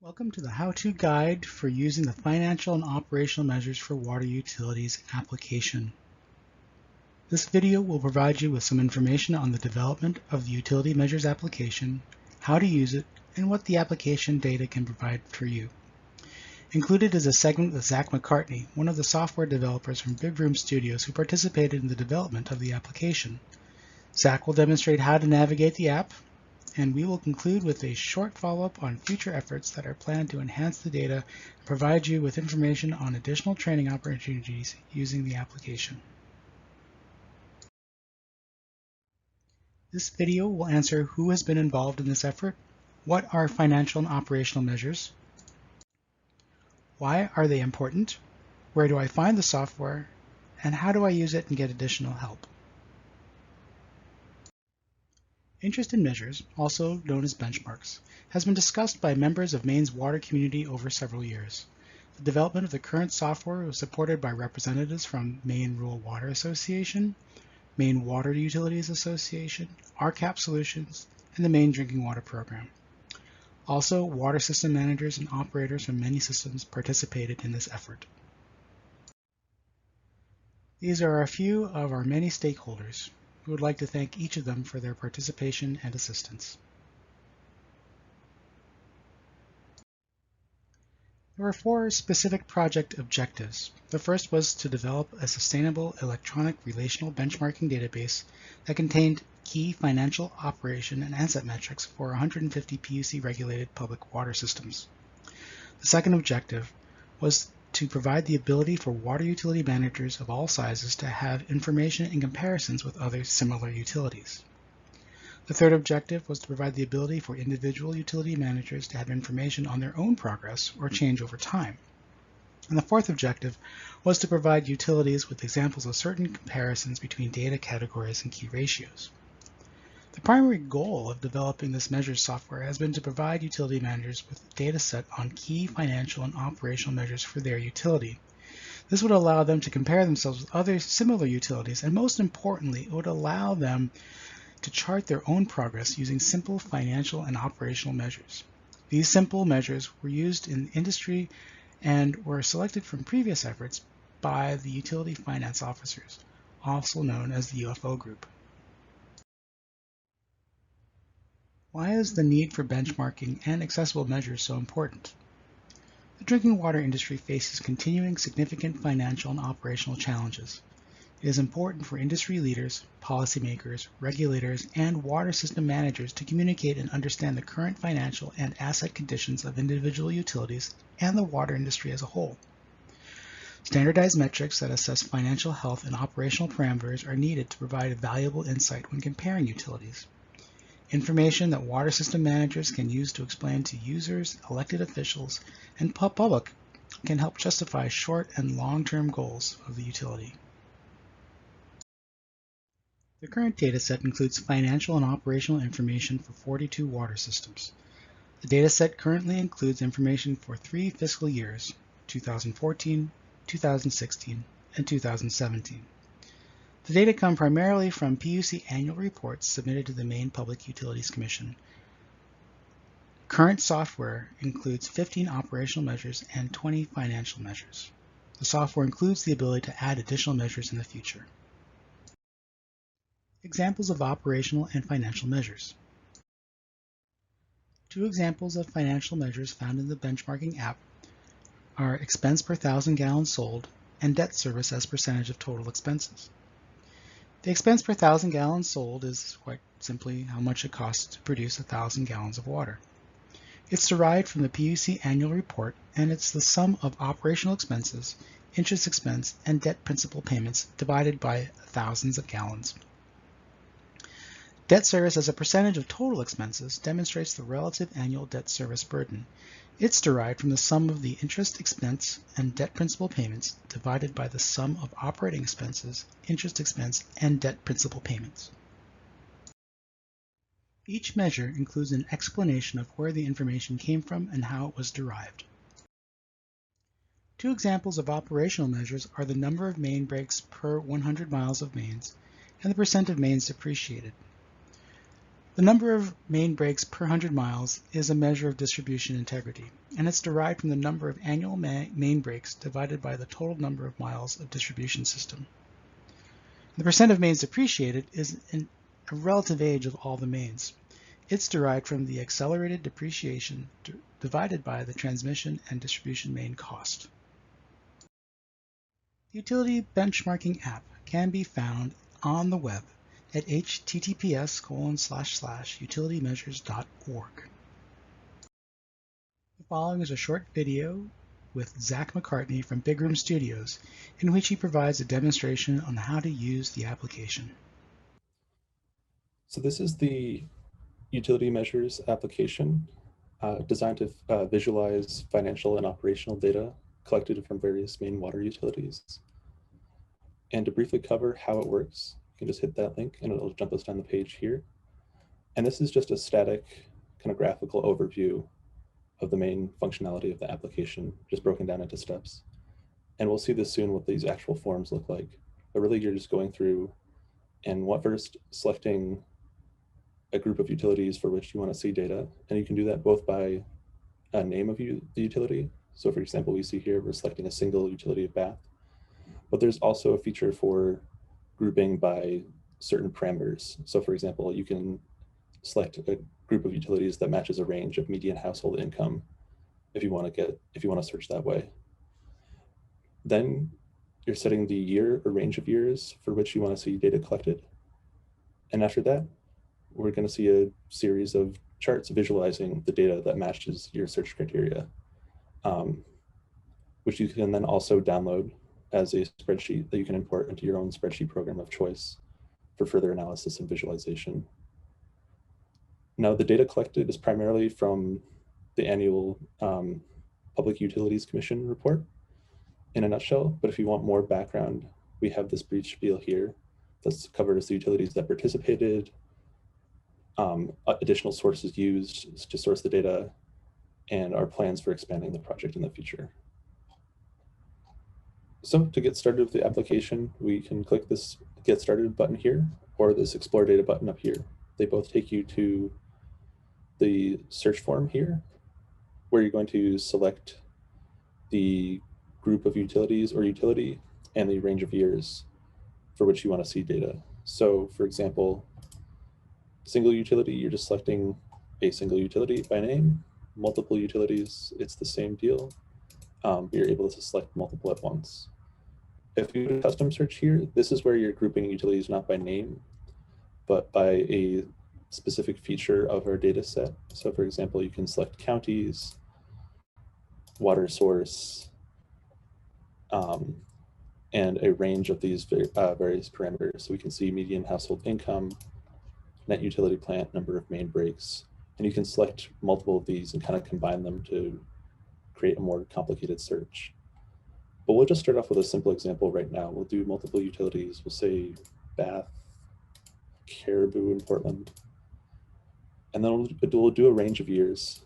Welcome to the how-to guide for using the financial and operational measures for water utilities application. This video will provide you with some information on the development of the utility measures application, how to use it, and what the application data can provide for you. Included is a segment with Zach McCartney, one of the software developers from Big Room Studios who participated in the development of the application. Zach will demonstrate how to navigate the app, and we will conclude with a short follow-up on future efforts that are planned to enhance the data and provide you with information on additional training opportunities using the application. This video will answer who has been involved in this effort, what are financial and operational measures, why are they important, where do I find the software, and how do I use it and get additional help. Interest in measures, also known as benchmarks, has been discussed by members of Maine's water community over several years. The development of the current software was supported by representatives from Maine Rural Water Association, Maine Water Utilities Association, RCAP Solutions, and the Maine Drinking Water Program. Also, water system managers and operators from many systems participated in this effort. These are a few of our many stakeholders. We would like to thank each of them for their participation and assistance. There were 4 specific project objectives. The first was to develop a sustainable electronic relational benchmarking database that contained key financial, operation, and asset metrics for 150 PUC-regulated public water systems. The second objective was to provide the ability for water utility managers of all sizes to have information and comparisons with other similar utilities. The third objective was to provide the ability for individual utility managers to have information on their own progress or change over time. And the fourth objective was to provide utilities with examples of certain comparisons between data categories and key ratios. The primary goal of developing this measures software has been to provide utility managers with a data set on key financial and operational measures for their utility. This would allow them to compare themselves with other similar utilities, and most importantly, it would allow them to chart their own progress using simple financial and operational measures. These simple measures were used in industry and were selected from previous efforts by the utility finance officers, also known as the UFO group. Why is the need for benchmarking and accessible measures so important? The drinking water industry faces continuing significant financial and operational challenges. It is important for industry leaders, policymakers, regulators, and water system managers to communicate and understand the current financial and asset conditions of individual utilities and the water industry as a whole. Standardized metrics that assess financial health and operational parameters are needed to provide valuable insight when comparing utilities. Information that water system managers can use to explain to users, elected officials, and public can help justify short and long-term goals of the utility. The current dataset includes financial and operational information for 42 water systems. The dataset currently includes information for 3 fiscal years, 2014, 2016, and 2017. The data come primarily from PUC annual reports submitted to the Maine Public Utilities Commission. Current software includes 15 operational measures and 20 financial measures. The software includes the ability to add additional measures in the future. Examples of operational and financial measures. 2 examples of financial measures found in the benchmarking app are expense per 1,000 gallons sold and debt service as percentage of total expenses. The expense per 1,000 gallons sold is quite simply how much it costs to produce 1,000 gallons of water. It's derived from the PUC annual report, and it's the sum of operational expenses, interest expense, and debt principal payments divided by thousands of gallons. Debt service as a percentage of total expenses demonstrates the relative annual debt service burden. It's derived from the sum of the interest expense and debt principal payments divided by the sum of operating expenses, interest expense, and debt principal payments. Each measure includes an explanation of where the information came from and how it was derived. 2 examples of operational measures are the number of main breaks per 100 miles of mains and the percent of mains depreciated. The number of main breaks per 100 miles is a measure of distribution integrity, and it's derived from the number of annual main breaks divided by the total number of miles of distribution system. The percent of mains depreciated is a relative age of all the mains. It's derived from the accelerated depreciation divided by the transmission and distribution main cost. The utility benchmarking app can be found on the web at https://utilitymeasures.org. The following is a short video with Zach McCartney from Big Room Studios, in which he provides a demonstration on how to use the application. So this is the utility measures application designed to visualize financial and operational data collected from various main water utilities. And to briefly cover how it works, you can just hit that link and it'll jump us down the page here. And this is just a static kind of graphical overview of the main functionality of the application, just broken down into steps. And we'll see this soon what these actual forms look like. But really you're just going through and first selecting a group of utilities for which you want to see data. And you can do that both by a name of the utility. So for example, we see here, we're selecting a single utility of Bath, but there's also a feature for grouping by certain parameters. So for example, you can select a group of utilities that matches a range of median household income if you want to search that way. Then you're setting the year or range of years for which you want to see data collected. And after that, we're going to see a series of charts visualizing the data that matches your search criteria, which you can then also download as a spreadsheet that you can import into your own spreadsheet program of choice for further analysis and visualization. Now, the data collected is primarily from the annual Public Utilities Commission report in a nutshell, but if you want more background, we have this brief spiel here that's covered as the utilities that participated, additional sources used to source the data, and our plans for expanding the project in the future. So to get started with the application, we can click this Get Started button here, or this Explore Data button up here. They both take you to the search form here, where you're going to select the group of utilities or utility and the range of years for which you want to see data. So for example, single utility, you're just selecting a single utility by name. Multiple utilities, it's the same deal. You're able to select multiple at once. If you do a custom search here, this is where you're grouping utilities not by name, but by a specific feature of our data set. So for example, you can select counties, water source, and a range of these various parameters. So we can see median household income, net utility plant, number of main breaks, and you can select multiple of these and kind of combine them to create a more complicated search. But we'll just start off with a simple example right now. We'll do multiple utilities. We'll say Bath, Caribou in Portland, and then we'll do a range of years.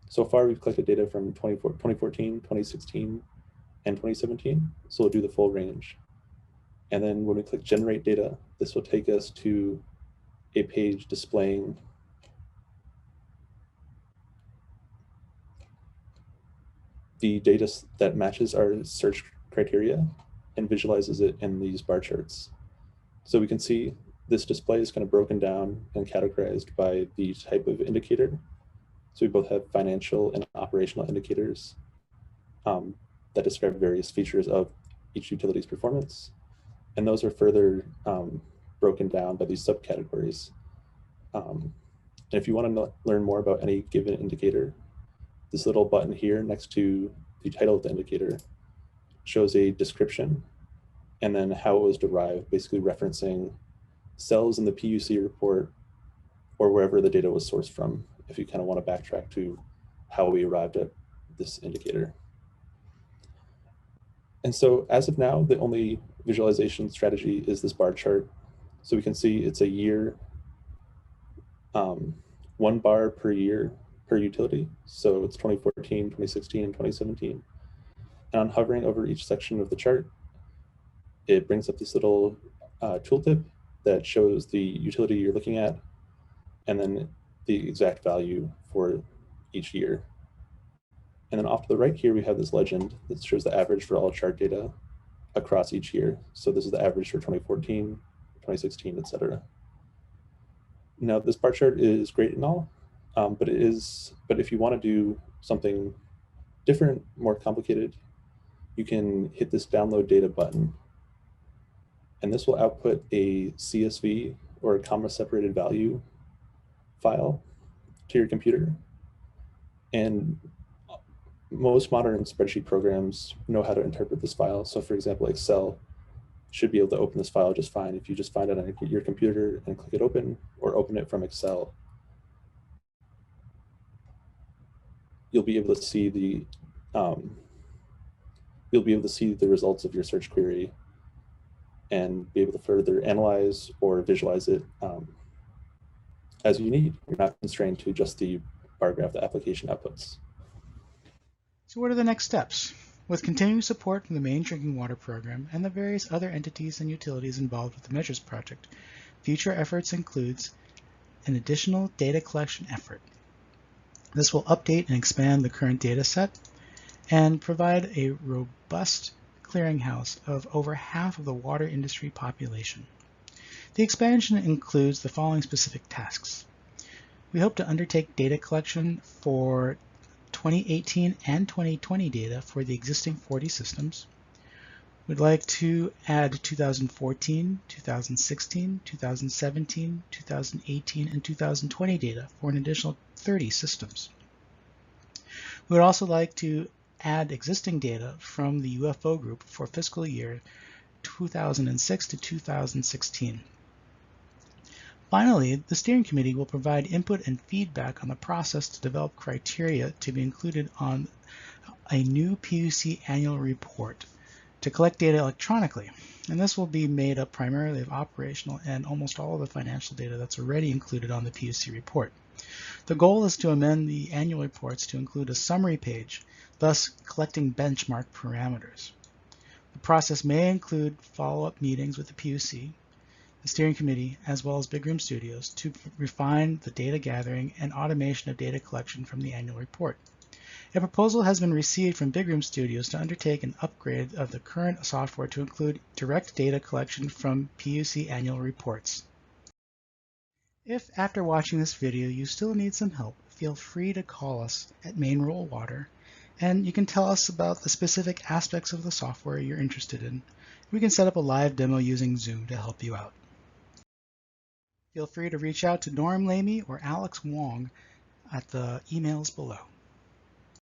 So far, we've collected data from 2014, 2016, and 2017. So we'll do the full range. And then when we click Generate Data, this will take us to a page displaying the data that matches our search criteria and visualizes it in these bar charts. So we can see this display is kind of broken down and categorized by the type of indicator. So we both have financial and operational indicators that describe various features of each utility's performance. And those are further broken down by these subcategories. And if you want to learn more about any given indicator, this little button here next to the title of the indicator shows a description and then how it was derived, basically referencing cells in the PUC report or wherever the data was sourced from, if you kind of want to backtrack to how we arrived at this indicator. And so as of now, the only visualization strategy is this bar chart. So we can see it's a year, 1 bar per year per utility. So it's 2014, 2016, and 2017. And on hovering over each section of the chart, it brings up this little tooltip that shows the utility you're looking at and then the exact value for each year. And then off to the right here, we have this legend that shows the average for all chart data across each year. So this is the average for 2014, 2016, etc. Now this bar chart is great and all, but if you want to do something different, more complicated, you can hit this download data button. And this will output a CSV or a comma separated value file to your computer. And most modern spreadsheet programs know how to interpret this file. So for example, Excel should be able to open this file just fine. If you just find it on your computer and click it open, or open it from Excel, you'll be able to see the results of your search query and be able to further analyze or visualize it as you need. You're not constrained to just the bar graph the application outputs. So what are the next steps? With continuing support from the Maine Drinking Water Program and the various other entities and utilities involved with the Measures project, future efforts includes an additional data collection effort. This will update and expand the current data set and provide a robust clearinghouse of over half of the water industry population. The expansion includes the following specific tasks. We hope to undertake data collection for 2018 and 2020 data for the existing 40 systems. We'd like to add 2014, 2016, 2017, 2018, and 2020 data for an additional 30 systems. We would also like to add existing data from the UFO group for fiscal year 2006 to 2016. Finally, the steering committee will provide input and feedback on the process to develop criteria to be included on a new PUC annual report to collect data electronically. And this will be made up primarily of operational and almost all of the financial data that's already included on the PUC report. The goal is to amend the annual reports to include a summary page, thus collecting benchmark parameters. The process may include follow-up meetings with the PUC, the steering committee, as well as Big Room Studios to refine the data gathering and automation of data collection from the annual report. A proposal has been received from Big Room Studios to undertake an upgrade of the current software to include direct data collection from PUC annual reports. If after watching this video you still need some help, feel free to call us at Maine Rural Water, and you can tell us about the specific aspects of the software you're interested in. We can set up a live demo using Zoom to help you out. Feel free to reach out to Norm Lamy or Alex Wong at the emails below.